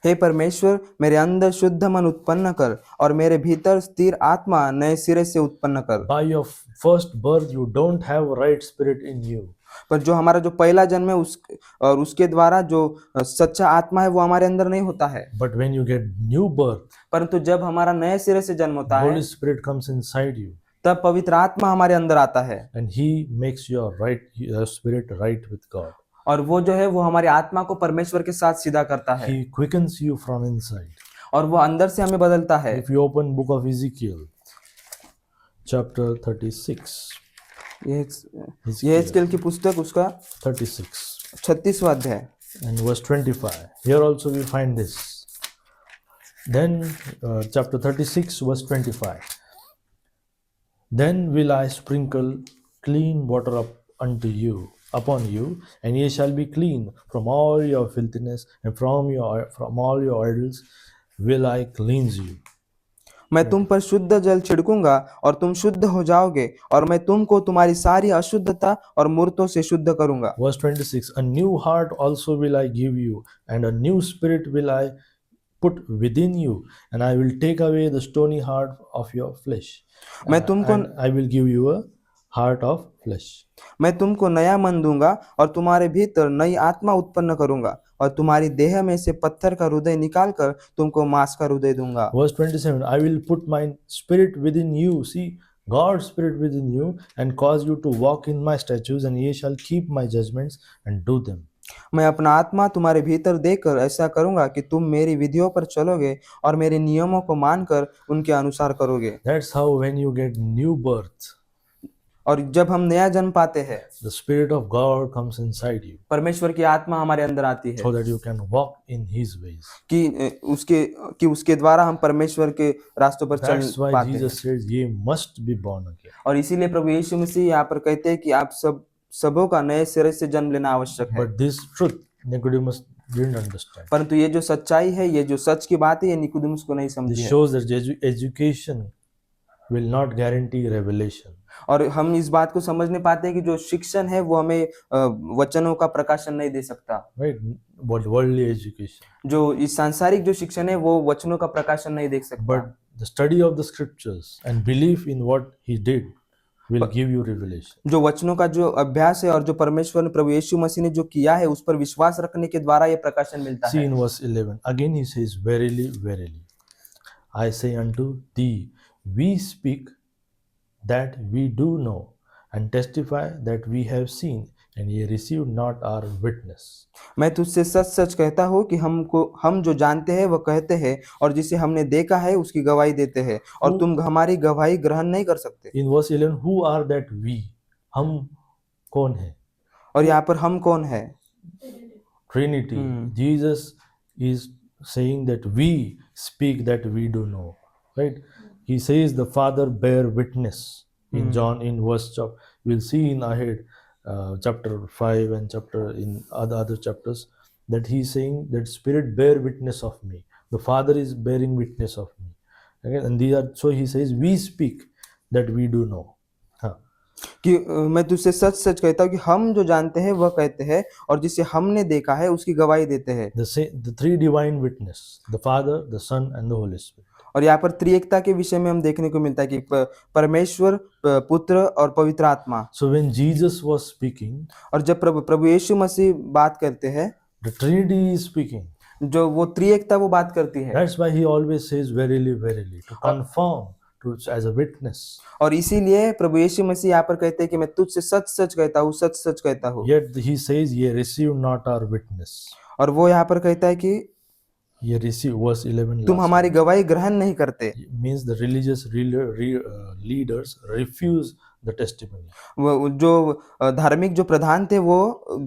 हे परमेश्वर, मेरे अंदर शुद्ध मन उत्पन्न कर और मेरे भीतर स्थिर आत्मा नए सिरे से उत्पन्न कर। By your first birth you don't have a right spirit in you. पर जो हमारा जो पहला जन्म है और उसके द्वारा जो सच्चा आत्मा है वो हमारे अंदर नहीं होता है। But when you get new birth, परंतु जब हमारा नए सिरे से जन्म होता है, Holy Spirit comes inside you तब पवित्र आत्मा हमारे अंदर आता है and He makes your spirit right with God. और वो जो है वो हमारी आत्मा को परमेश्वर के साथ सीधा करता है। He quickens you from inside. और वो अंदर से हमें बदलता है। If you open book of Ezekiel, chapter 36, ये Ezekiel यहेजकेल की पुस्तक उसका 36 36वां अध्याय and verse 25. Here also we find this. Then, chapter 36, verse 25. Then will I sprinkle clean water upon you, and ye shall be clean from all your filthiness, and from all your idols will I cleanse you. मैं तुम पर शुद्ध जल छिड़कूंगा और तुम शुद्ध हो जाओगे, और मैं तुमको तुम्हारी सारी अशुद्धता और मूर्तों से शुद्ध करूंगा। Verse 26. A new heart also will I give you, and a new spirit will I put within you, and I will take away the stony heart of your flesh, मैं तुमको and I will give you a heart of flesh. मैं तुमको नया मन दूंगा और तुम्हारे भीतर नई आत्मा उत्पन्न करूंगा, और तुम्हारी देह में से पत्थर का हृदय निकालकर तुमको मांस का हृदय दूंगा। Verse 27. I will put my spirit within you. See, God's spirit within you, and cause you to walk in my statutes, and ye shall keep my judgments and do them. मैं अपना आत्मा तुम्हारे भीतर देकर ऐसा करूंगा कि तुम मेरी विधियों पर चलोगे और मेरे नियमों को मानकर उनके अनुसार करोगे। That's how when you get new birth, और जब हम नया जन्म पाते हैं, the Spirit of God comes inside you, परमेश्वर की आत्मा हमारे अंदर आती है so that you can walk in His ways. कि उसके द्वारा हम परमेश्वर के रास्तों पर चल That's why पाते हैं। Jesus says, "Ye must be born again." और इसीलिए प्रभु यीशु मसीह यहाँ पर कहते हैं कि आप सबों का नए सिरे से जन्म लेना आवश्यक है। But this truth, Nicodemus didn't understand. परंतु ये जो सच्चाई है, ये जो सच की बात है, ये निकोदेमुस को नहीं This समझी है। shows that education will not guarantee revelation. और हम इस बात को समझ नहीं पाते हैं कि जो शिक्षण है वो हमें वचनों का प्रकाशन नहीं दे सकता। Right? But worldly education. जो इस सांसारिक जो शिक्षण है वो वचनों का प्रकाशन नहीं दे सकता। But the study of the scriptures and belief in what He did will give you revelation. जो वचनों का जो अभ्यास है और जो परमेश्वर ने प्रभु यीशु मसीह ने जो किया है उस पर विश्वास रखने के द्वारा ये प्रकाशन मिलता See है। in verse 11. Again He says, "Verily, verily, I say unto thee, we speak that we do know, and testify that we have seen, and ye receive not our witness." मैं तुझसे सच सच कहता हूँ कि हम जो जानते हैं वह कहते हैं, और जिसे हमने देखा है उसकी गवाही देते हैं, और तुम हमारी गवाही ग्रहण नहीं कर सकते। In verse 11, who are that we? हम कौन है? और यहाँ पर हम कौन है? Trinity. Jesus is saying that we speak that we do know. Right? He says the Father bear witness in John, in verse chapter. We'll see in ahead chapter 5 and chapter in other chapters that he's saying that Spirit bear witness of me. The Father is bearing witness of me. Okay? And these are, so he says we speak that we do know. हाँ. कि मैं तुझसे सच सच कहता हूँ कि हम जो जानते हैं वह कहते हैं, और जिसे हमने देखा है उसकी गवाही देते हैं। The three divine witness, the Father, the Son, and the Holy Spirit. और यहाँ पर त्रिएकता के विषय में हम देखने को मिलता है कि परमेश्वर, पुत्र और पवित्र आत्मा। So when Jesus was speaking, और जब प्रभु यीशु मसीह बात करते हैं, the Trinity is speaking. जो वो त्रिएकता वो बात करती है। That's why he always says verily, verily, to confirm, to as a witness. और इसीलिए प्रभु यीशु मसीह यहाँ पर कहते हैं कि मैं तुझसे सच सच कहता हूँ, सच सच कहता हूँ। Yet he says, "Ye receive not our witness." और वो यहाँ पर कहता है कि Ye receive, verse 11. तुम हमारी गवाही ग्रहण नहीं करते। Means the religious leaders refuse the testimony. वो जो धार्मिक जो प्रधान थे वो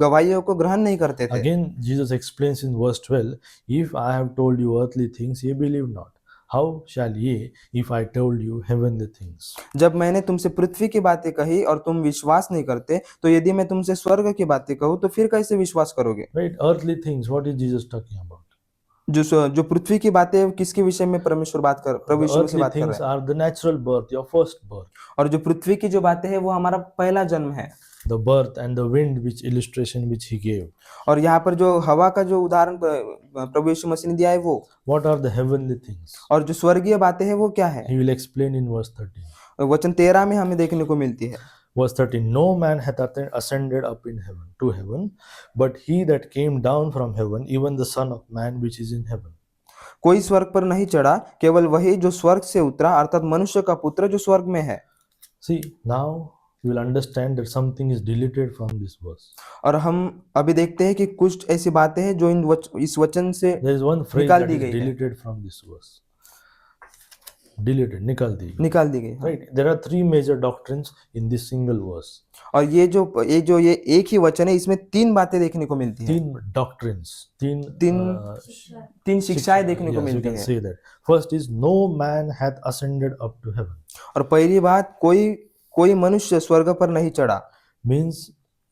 गवाहियों को ग्रहण नहीं करते थे। Again, Jesus explains in verse 12, "If I have told you earthly things, ye believe not. How shall ye, if I told you heavenly things?" जब मैंने तुमसे पृथ्वी की बातें कही और तुम विश्वास नहीं करते, तो यदि मैं तुमसे स्वर्ग की बातें कहूँ तो फिर कैसे विश्वास करोगे? Right? Earthly things, what is Jesus talking about? जो पृथ्वी की बातें किसके विषय में प्रभु यीशु बात कर Earthly रहे things हैं? are the natural birth, your first birth. और जो पृथ्वी की जो बातें हैं वो हमारा पहला जन्म है। The birth and the wind, which illustration which he gave. और यहाँ पर जो हवा का जो उदाहरण प्रभु यीशु मसीह ने दिया है वो। What are the heavenly things? और जो स्वर्गीय बातें हैं वो क्या है? He will explain in verse 13. वचन 13 में हमें देखने को मिलती है। Verse 13, "No man hath ascended up in heaven, to heaven, but he that came down from heaven, even the Son of Man which is in heaven." कोई स्वर्ग पर नहीं चढ़ा, केवल वही जो स्वर्ग से उतरा, अर्थात मनुष्य का पुत्र जो स्वर्ग में है। See, now you will understand that something is deleted from this verse. और हम अभी देखते हैं कि कुछ ऐसी बातें हैं जो इस वचन से There is one phrase निकाल that दी is गई है, deleted from this verse. Deleted, निकाल दी गई. निकाल दी गई, हाँ। Right? There are three major doctrines in this single verse. और ये एक ही वचन है, इसमें तीन बातें देखने को मिलती है, तीन doctrines, तीन शिक्षाएं देखने को yes, you मिलती can है। say that. First is no man hath ascended up to heaven. और पहली बात, कोई मनुष्य स्वर्ग पर नहीं चढ़ा, Means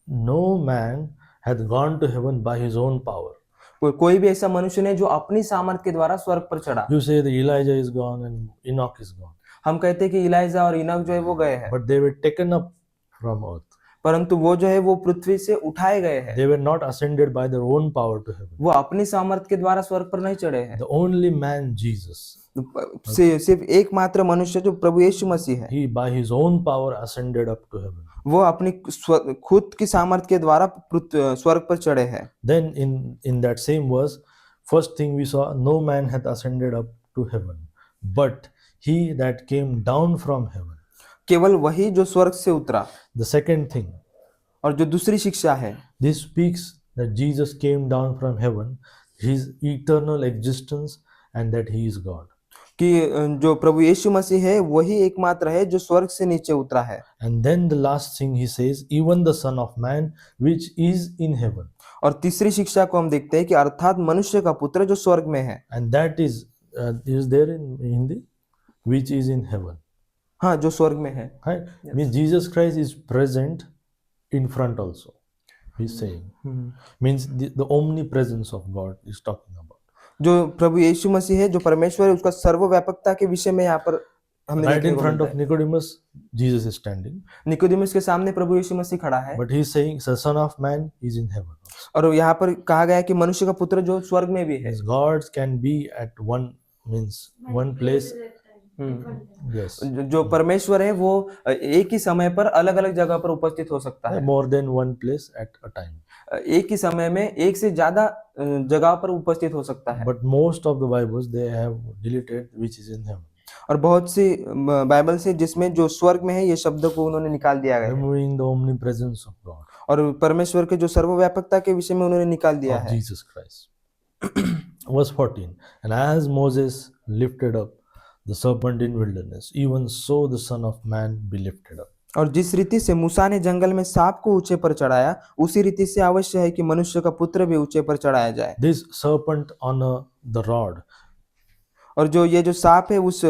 no man hath gone to heaven by his own power. कोई भी ऐसा मनुष्य नहीं जो अपनी सामर्थ्य के द्वारा स्वर्ग पर चढ़ा। You say that Elijah is gone and Enoch is gone, हम कहते हैं कि इलाइजा और इनोक जो है वो गए हैं, but they were taken up from earth. परंतु वो जो है वो पृथ्वी से उठाए गए हैं, They were not ascended by their own power to heaven. वो अपनी सामर्थ्य के द्वारा स्वर्ग पर नहीं चढ़े हैं। The only man, Jesus, सिर्फ एकमात्र मनुष्य जो प्रभु यीशु मसीह है, he by his own power ascended up to heaven. वो अपनी खुद की सामर्थ्य के द्वारा स्वर्ग पर चढ़े हैं। Then in that same verse, first thing we saw, no man hath ascended up to heaven, but he that came down from heaven. केवल वही जो स्वर्ग से उतरा। The second thing, और जो दूसरी शिक्षा है, this speaks that Jesus came down from heaven, his eternal existence, and that he is God. कि जो प्रभु यीशु मसीह है वही एकमात्र है जो स्वर्ग से नीचे उतरा है। And then the last thing he says, even the Son of Man which is in heaven. और तीसरी शिक्षा को हम देखते हैं कि अर्थात मनुष्य का पुत्र जो स्वर्ग में है। And that is there in Hindi, which is in heaven. हाँ, जो स्वर्ग में है। Right? Means Jesus Christ is present in front also. He's saying. Means the omnipresence of God is talking about. जो प्रभु यीशु मसीह है, जो परमेश्वर है, उसका सर्वव्यापकता के विषय में यहाँ पर हमने Right देखने in को front मिलता of Nicodemus, Jesus is standing. है। निकोदेमुस के सामने प्रभु यीशु मसीह खड़ा है, But he's saying, the Son of Man is in heaven. और यहाँ पर कहा गया है कि मनुष्य का पुत्र जो स्वर्ग में भी है। Yes, gods can be at one place. Yes. जो परमेश्वर है वो एक ही समय पर अलग अलग जगह पर उपस्थित हो सकता है, More than one place at a time. एक ही समय में एक से ज्यादा जगह पर उपस्थित हो सकता है। But most of the Bibles they have deleted which is in heaven, और बहुत सी बाइबल से जिसमें जो स्वर्ग में है ये शब्द को उन्होंने निकाल दिया गया है, removing the omnipresence of God, और परमेश्वर के जो सर्वव्यापकता के विषय में उन्होंने निकाल दिया of है। Jesus Christ. Verse 14. And as Moses lifted up the serpent in wilderness, even so the Son of Man be lifted up. और जिस रीति से मूसा ने जंगल में सांप को ऊंचे पर चढ़ाया, उसी रीति से आवश्यक है कि मनुष्य का पुत्र भी ऊंचे पर चढ़ाया जाए। This serpent on the rod, और ये जो सांप है उस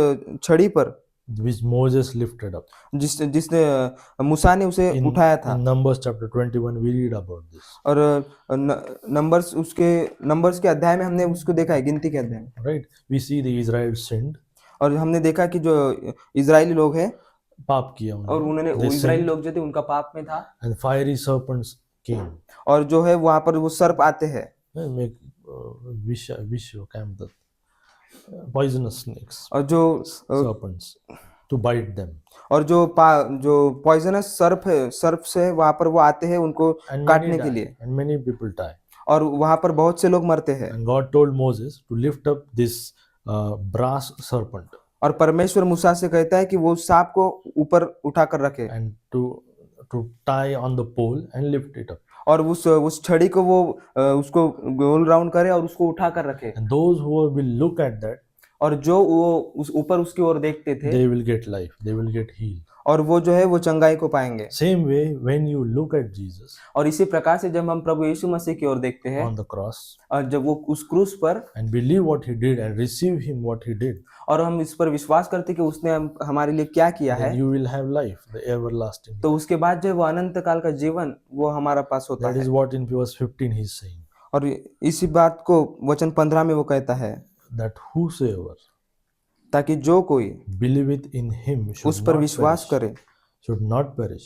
छड़ी पर which Moses lifted up. जिसने मूसा ने उसे उठाया था। In Numbers chapter 21 we read about this. और नंबर्स के अध्याय में हमने उसको देखा है, गिनती के अध्याय में। Right? We see the Israelites sinned. और हमने देखा कि जो इजरायली लोग हैं, पाप किया और उन्होंने They इजरायली sinned, लोग जो थे उनका पाप में था, and fiery serpents came. और जो है वहां पर वो सर्प आते हैं, Make विष क्या मतलब poisonous snakes, और जो serpents to bite them. और जो पॉइजनस सर्प से वहां पर वो आते हैं उनको And काटने many के die, लिए, and many people die. और वहां पर बहुत से लोग मरते हैं। And God told Moses to lift up this brass serpent और परमेश्वर मूसा से कहता है कि वो सांप को ऊपर उठाकर रखे, and to tie on the pole and lift it up. और उस छड़ी को वो उसको गोल राउंड करे और उसको उठाकर रखे, And those who will look at that, और जो वो उस ऊपर उसकी ओर देखते थे, they will get life, they will get healed. और वो जो है वो चंगाई को पाएंगे। Same way, when you look at Jesus और इसी प्रकार से जब हम प्रभु यीशु मसीह की ओर देखते हैं, on the cross और जब वो उस क्रूस पर, and believe what he did and receive him what he did, और हम इस पर विश्वास करते कि उसने हमारे लिए क्या किया है, then you will have life, the everlasting. तो उसके बाद जो वो अनंत काल का जीवन वो हमारा पास होता That है। is what in verse 15 he is saying, और इसी बात को वचन 15 में वो कहता है, that whosoever ताकि जो कोई believeth in him उस पर विश्वास करे should not perish,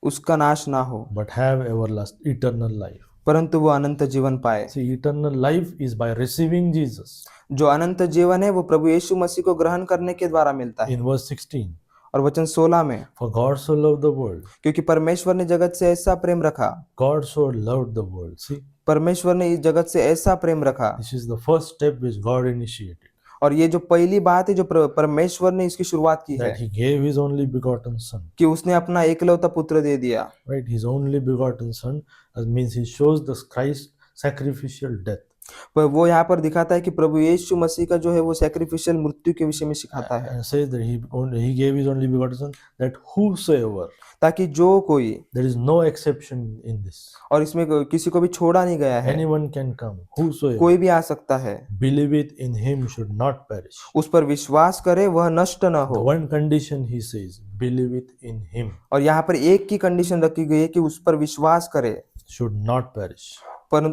उसका नाश ना हो, but have everlasting eternal life. परंतु वो अनंत जीवन पाए। See, eternal life is by receiving Jesus. जो अनंत जीवन है वो प्रभु यीशु मसीह को ग्रहण करने के द्वारा मिलता है। In verse 16, और वचन 16 में, for God so loved the world, क्योंकि परमेश्वर ने जगत से ऐसा प्रेम रखा, God so loved the world. See, परमेश्वर ने इस जगत से ऐसा प्रेम रखा, this is the first step which God initiated. और ये जो पहली बात है जो परमेश्वर ने इसकी शुरुआत की है that He gave His only begotten Son. कि उसने अपना एकलौता पुत्र दे दिया। Right? His only begotten Son means He shows the Christ sacrificial death. पर वो यहाँ पर दिखाता है कि प्रभु यीशु मसीह का जो है वो सैक्रिफिशियल मृत्यु के विषय में सिखाता है, And says that He gave His only begotten Son, that whosoever, ताकि जो कोई, there is no exception in this, और इसमें किसी को भी छोड़ा नहीं गया है, anyone can come, whosoever कोई भी आ सकता है, believeth in Him should not perish. उस पर विश्वास करे वह नष्ट न The हो। one condition He says, believeth in Him, और यहाँ पर एक की कंडीशन रखी गई है कि उस पर विश्वास करे, should not perish. पर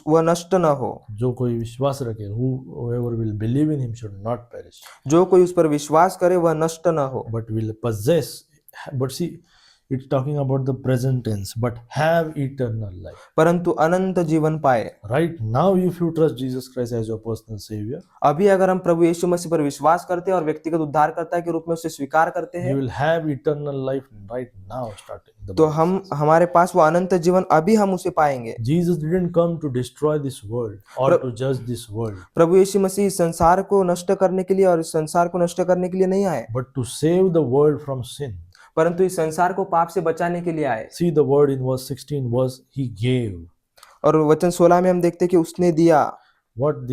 वह नष्ट न हो। जो कोई विश्वास रखे, whoever will believe in Him should not perish, जो कोई उस पर विश्वास करे वह नष्ट न हो, but will possess. But see, it's talking about the present tense, but have eternal life. परंतु अनंत जीवन पाए। Right now, if you trust Jesus Christ as your personal Savior, अभी अगर हम प्रभु यीशु मसीह पर विश्वास करते हैं और व्यक्तिगत उद्धारकर्ता के रूप में उसे स्वीकार करते हैं, you will have eternal life right now, starting. The तो Bible हम says. हमारे पास वो अनंत जीवन अभी हम उसे पाएंगे। Jesus didn't come to destroy this world or to judge this world, प्रभु यीशु मसीह इस संसार को नष्ट करने के लिए और इस संसार को नष्ट करने के लिए नहीं आए, but to save the world from sin. परंतु इस संसार को पाप से बचाने के लिए आए। See the word in verse 16 was He gave. और वचन 16 में हम देखते हैं कि उसने दिया, What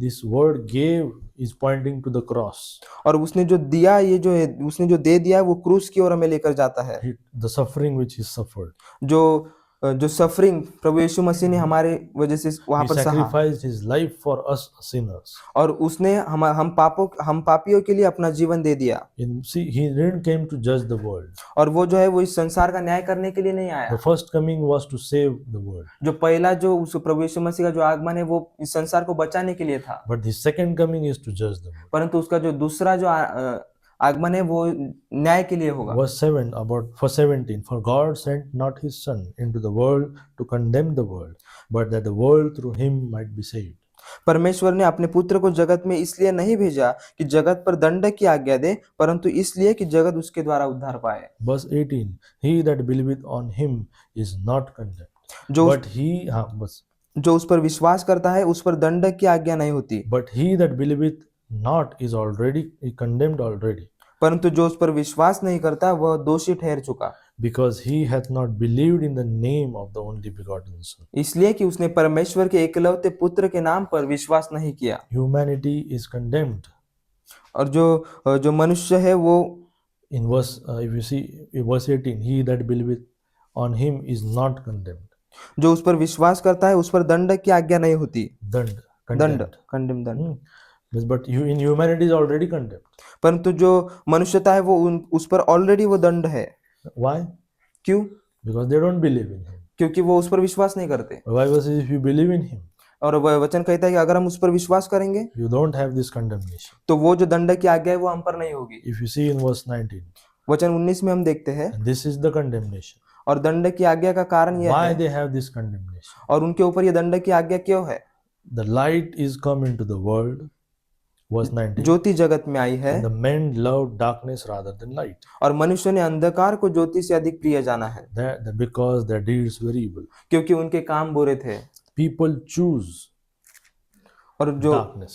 this word gave is pointing to the cross. और उसने जो दिया, ये जो है उसने जो दे दिया वो क्रूस की ओर हमें लेकर जाता है। The suffering which He suffered. जो सफरिंग प्रभु यीशु मसीह ने हमारे वजह से वहां He पर सहा, sacrificed His life for us sinners. और उसने हम पापियों के लिए अपना जीवन दे दिया। See, He didn't came to judge the world. और वो जो है वो इस संसार का न्याय करने के लिए नहीं आया। The first coming was to save the world. जो पहला जो उस प्रभु यीशु मसीह का जो आगमन है वो इस संसार को बचाने के लिए था, But the second coming is to judge the world. परंतु उसका जो दूसरा जो आगमन है वो न्याय के लिए होगा। Verse 7 about for 17, for God sent not His Son into the world to condemn the world, but that the world through Him might be saved. परमेश्वर ने अपने पुत्र को जगत में इसलिए नहीं भेजा कि जगत पर दंड की आज्ञा दे, परंतु इसलिए कि जगत उसके द्वारा उद्धार पाए। Verse 18, he that believeth on Him is not condemned, जो but जो उस पर विश्वास करता है उस पर दंड की आज्ञा नहीं होती, but he that believeth not is already condemned already, परंतु जो उस पर विश्वास नहीं करता वह दोषी ठहर चुका, because he hath not believed in the name of the only begotten Son. इसलिए कि उसने परमेश्वर के एकलौते पुत्र के नाम पर विश्वास नहीं किया। Humanity is condemned. और जो मनुष्य है वो In verse, if you see in verse 18, he that believeth on Him is not condemned. जो उस पर विश्वास करता है उस पर दंड की आज्ञा नहीं होती। Dand, दंड, condemned. कंडेम दंड। But you in humanity is already condemned. परंतु जो मनुष्यता है वो उस पर ऑलरेडी वो दंड है। Why? क्यों? Because they don't believe in Him. क्योंकि वो उस पर विश्वास नहीं करते। The Bible says if you believe in Him, और वचन कहता है कि अगर हम उस पर विश्वास करेंगे you don't have this condemnation. तो वो जो दंड की आज्ञा है वो हम पर नहीं होगी। If you see in verse 19, वचन 19 में हम देखते हैं, and this is the condemnation. और दंड की आज्ञा का कारण यह Why है, they have this condemnation? और उनके ऊपर ये दंड की आज्ञा क्यों है? The light is come into the world, verse 19, ज्योति जगत में आई है and the men loved darkness rather than light. और मनुष्य ने अंधकार को ज्योति से अधिक प्रिय जाना है, That because their deeds were evil. क्योंकि उनके काम बुरे थे। People choose और darkness.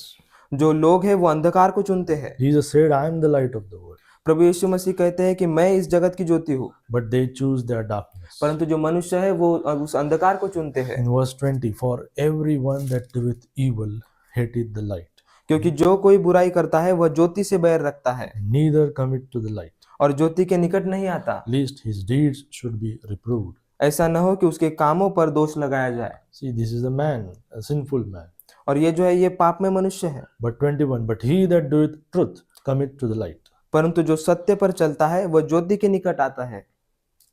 जो लोग हैं वो अंधकार को चुनते हैं। Jesus said, I am the light of the world. प्रभु यीशु मसीह कहते हैं कि मैं इस जगत की ज्योति हूँ, But they choose their darkness. परंतु जो मनुष्य है वो उस अंधकार को चुनते हैं। In verse 20, for everyone that doeth evil hated the light, क्योंकि जो कोई बुराई करता है वह ज्योति से बैर रखता है neither commit to the light, और ज्योति के निकट नहीं आता, lest his deeds should be reproved. ऐसा न हो कि उसके कामों पर दोष लगाया जाए। See, this is a man, a sinful man. और ये जो है ये पाप में मनुष्य है। But 21, but he that doeth truth commit to the light, परंतु जो सत्य पर चलता है वह ज्योति के निकट आता है,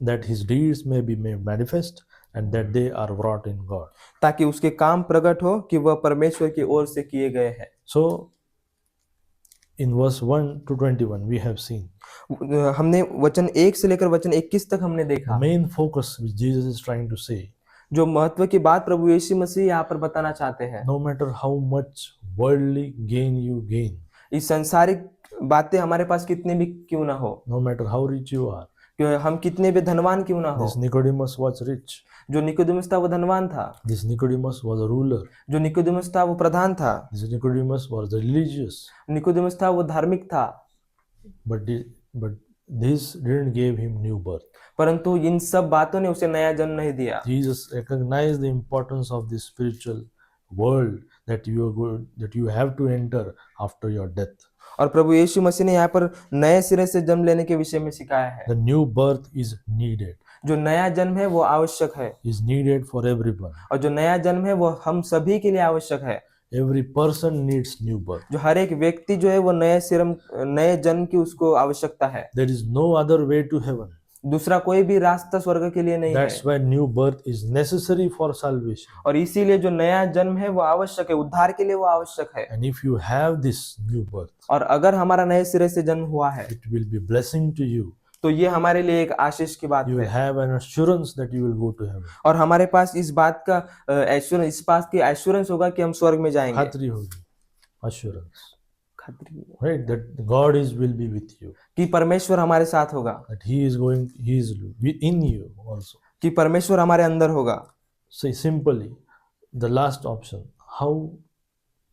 that his deeds may be made manifest, and that they are wrought in God. ताकि उसके काम प्रकट हो कि वह परमेश्वर की ओर से किए गए हैं। So, in verse 1 to 21, we have seen हमने वचन 1 से लेकर वचन 21 तक हमने the देखा, main focus which Jesus is trying to say. जो महत्व की बात प्रभु यीशु मसीह यहाँ पर बताना चाहते हैं। No matter how much worldly gain you gain, इस संसारिक बातें हमारे पास कितनी भी क्यों ना हो, no matter how rich you are, कि हम कितने भी धनवान क्यों ना हो। This Nicodemus was rich. जो निकोदेमुस था वो धनवान था, This Nicodemus was a ruler. जो निकोदेमुस था वो प्रधान था, This Nicodemus was religious. Nicodemus था वो धार्मिक था, But this didn't give him new birth. परंतु इन सब बातों ने उसे नया जन्म नहीं दिया। Jesus recognized the importance of this spiritual world that you have to enter after your death. और प्रभु यीशु मसीह ने यहाँ पर नए सिरे से जन्म लेने के विषय में सिखाया है। The new birth is needed. जो नया जन्म है वो आवश्यक है, Is needed for everyone. और जो नया जन्म है वो हम सभी के लिए आवश्यक है। Every person needs new birth. जो हर एक व्यक्ति जो है वो नए जन्म की उसको आवश्यकता है। There is no other way to heaven. दूसरा कोई भी रास्ता स्वर्ग के लिए नहीं है, That's why new birth is necessary for salvation. और इसीलिए जो नया जन्म है वो आवश्यक है, उद्धार के लिए वो आवश्यक है। And if you have this new birth, और अगर हमारा नए सिरे से जन्म हुआ है it will be blessing to you. तो ये हमारे लिए एक आशीष की बात You will है, have an assurance that you will go to heaven. और हमारे पास इस बात का एश्योरेंस, इस बात की एश्योरेंस होगा कि हम स्वर्ग में जाएंगे। खातरी होगी, assurance, खात्री right? That God will be with you. कि परमेश्वर हमारे साथ होगा, That He is in you also. कि परमेश्वर हमारे अंदर होगा। Say simply, the last option. How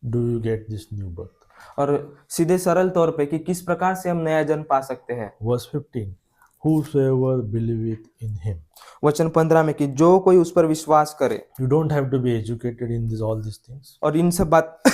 do you get this new birth? और सीधे सरल तौर पे कि किस प्रकार से हम नया जन्म पा सकते हैं। Verse 15. Whosoever believeth in Him. वचन 15 में कि जो कोई उस पर विश्वास करे। You don't have to be educated in all these things. और इन सब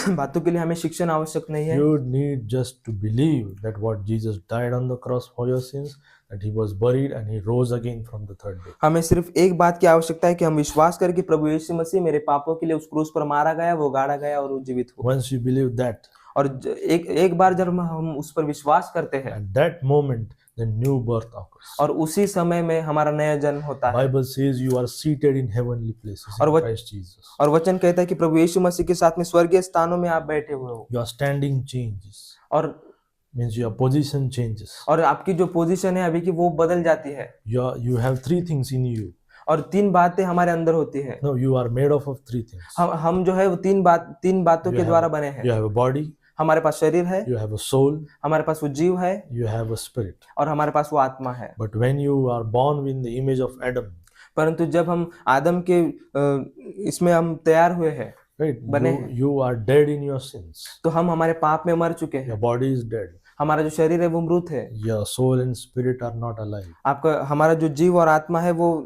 बातों के लिए हमें शिक्षण आवश्यक नहीं है। You need just to believe that what Jesus died on the cross for your sins, that He was buried and He rose again from the third day. हमें सिर्फ एक बात की आवश्यकता है कि हम विश्वास करें कि प्रभु यीशु मसीह मेरे पापों के लिए उस क्रूस पर मारा गया, वो गाड़ा गया और वो जीवित हुआ। Once you believe that, और एक बार जब हम उस पर विश्वास करते हैं, at that moment, the new birth occurs. और उसी समय में हमारा नया जन्म होता है। Bible says you are seated in heavenly places और in वो- Christ Jesus. और वचन कहता है कि प्रभु यीशु मसीह के साथ में स्वर्गीय स्थानों में आप बैठे हुए हो, Your standing changes, और means your position changes. आपकी जो पोजीशन है अभी की वो बदल जाती है। You have three things in you. और तीन बातें हमारे अंदर होती है। No, you are made up of three things. हम जो है वो तीन बातों You के have- द्वारा बने हैं। You have a body, हमारे पास शरीर है, you have a soul, हमारे पास वो जीव है, you have a spirit. और हमारे पास वो आत्मा है। But when you are born in the image of Adam, परंतु जब हम आदम के इसमें हम तैयार हुए हैं, right? बने You are dead in your sins. तो हम हमारे पाप में मर चुके हैं। Your body is dead. हमारा जो शरीर है वो मृत है। Your soul and spirit are not alive. हमारा जो जीव और आत्मा है वो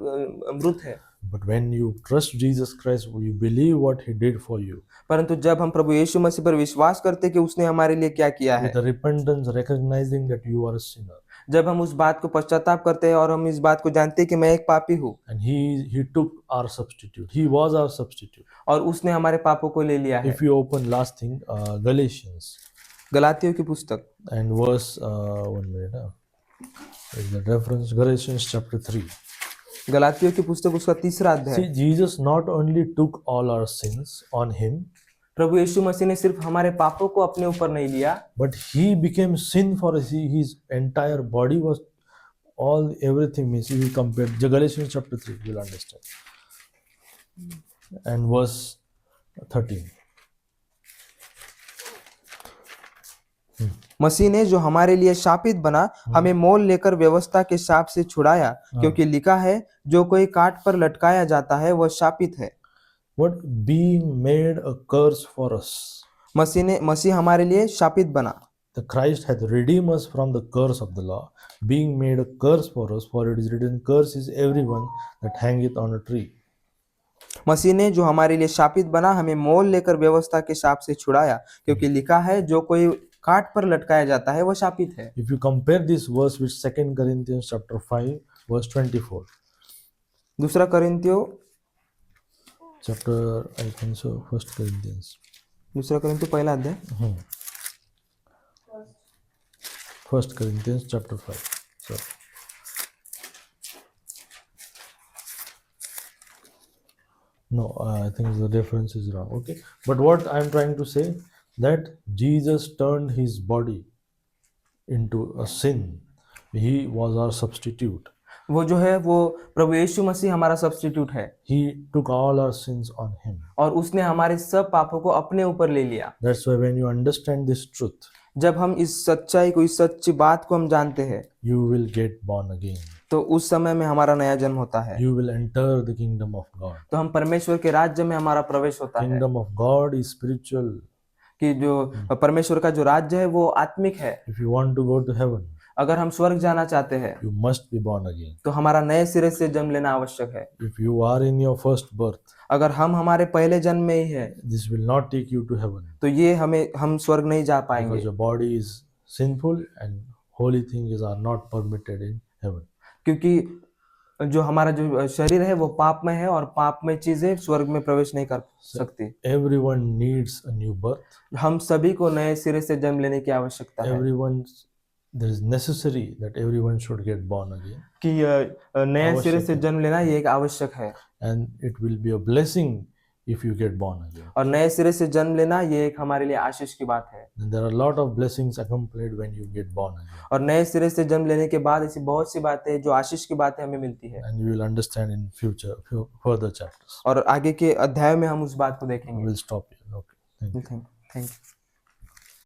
मृत है। But when you trust Jesus Christ, you believe what He did for you. परंतु जब हम प्रभु यीशु मसीह पर विश्वास करते कि उसने हमारे लिए क्या किया है, With a repentance, recognizing that you are a sinner. जब हम उस बात को पश्चाताप करते हैं और हम इस बात को जानते हैं कि मैं एक पापी हूँ, And He took our substitute. He was our substitute. और उसने हमारे पापों को ले लिया है। If you open last thing, Galatians गलातियों की पुस्तक and verse, 1 minute. Is the reference Galatians chapter 3. गलातियों की पुस्तक उसका 3रा अध्याय। See, Jesus not only took all our sins on Him, प्रभु यीशु मसीह ने सिर्फ हमारे पापों को अपने ऊपर नहीं लिया, but He became sin for us. His entire body was everything means if you compare Galatians chapter 3, you will understand. And verse 13. मसीह ने जो हमारे लिए शापित बना हमें मोल लेकर व्यवस्था के शाप से छुड़ाया, क्योंकि लिखा है जो कोई काट पर लटकाया जाता है वह शापित है। What being made a curse for us? मसीह हमारे लिए शापित बना। The Christ hath redeemed us from the curse of the law, being made a curse for us, for it is written, curse is everyone that hangeth on a tree. मसीह ने जो हमारे लिए शापित बना हमें मोल लेकर व्यवस्था के शाप से छुड़ाया, क्योंकि लिखा है जो कोई काट पर लटकाया जाता है वह शापित है। If you compare this verse with 2 Corinthians chapter 5 verse 24. दूसरा कोरिन्थियों Chapter, I think so, 1 Corinthians. दूसरा कोरिन्थियों पहला अध्याय 1 Corinthians chapter 5. Sorry. No, I think the reference is wrong. Okay. But what I am trying to say, that Jesus turned His body into a sin. He was our substitute. वो जो है वो प्रभु यीशु मसीह हमारा substitute है, He took all our sins on Him. और उसने हमारे सब पापों को अपने ऊपर ले लिया। That's why when you understand this truth, जब हम इस सच्चाई को, इस सच्ची बात को हम जानते हैं, you will get born again. तो उस समय में हमारा नया जन्म होता है, You will enter the kingdom of God. तो हम परमेश्वर के राज्य में हमारा प्रवेश होता है। Kingdom of God is spiritual. कि जो परमेश्वर का जो राज्य है वो आत्मिक है। If you want to go to heaven, अगर हम स्वर्ग जाना चाहते हैं you must be born again. तो हमारा नए सिरे से जन्म लेना आवश्यक है। If you are in your first birth, अगर हम हमारे पहले जन्म में ही है this will not take you to heaven तो ये हम स्वर्ग नहीं जा because पाएंगे, your body is sinful and holy things are not permitted in heaven. क्योंकि जो हमारा जो शरीर है वो पाप में है और पाप में चीजें स्वर्ग में प्रवेश नहीं कर सकती। Everyone needs a new birth. हम सभी को नए सिरे से जन्म लेने की आवश्यकता है There is necessary that everyone should get born again, कि नए सिरे से जन्म लेना ये एक आवश्यक है and it will be a blessing if you get born again. और नए सिरे से जन्म लेना ये एक हमारे लिए आशीष की बात है। And there are a lot of blessings accompanied when you get born again, और नए सिरे से जन्म लेने के बाद ऐसी बहुत सी बातें जो आशीष की बातें हमें मिलती है and you will understand in further chapters. और आगे के अध्याय में हम उस बात को We देखेंगे। will stop here. Okay. Thank you. Thank you.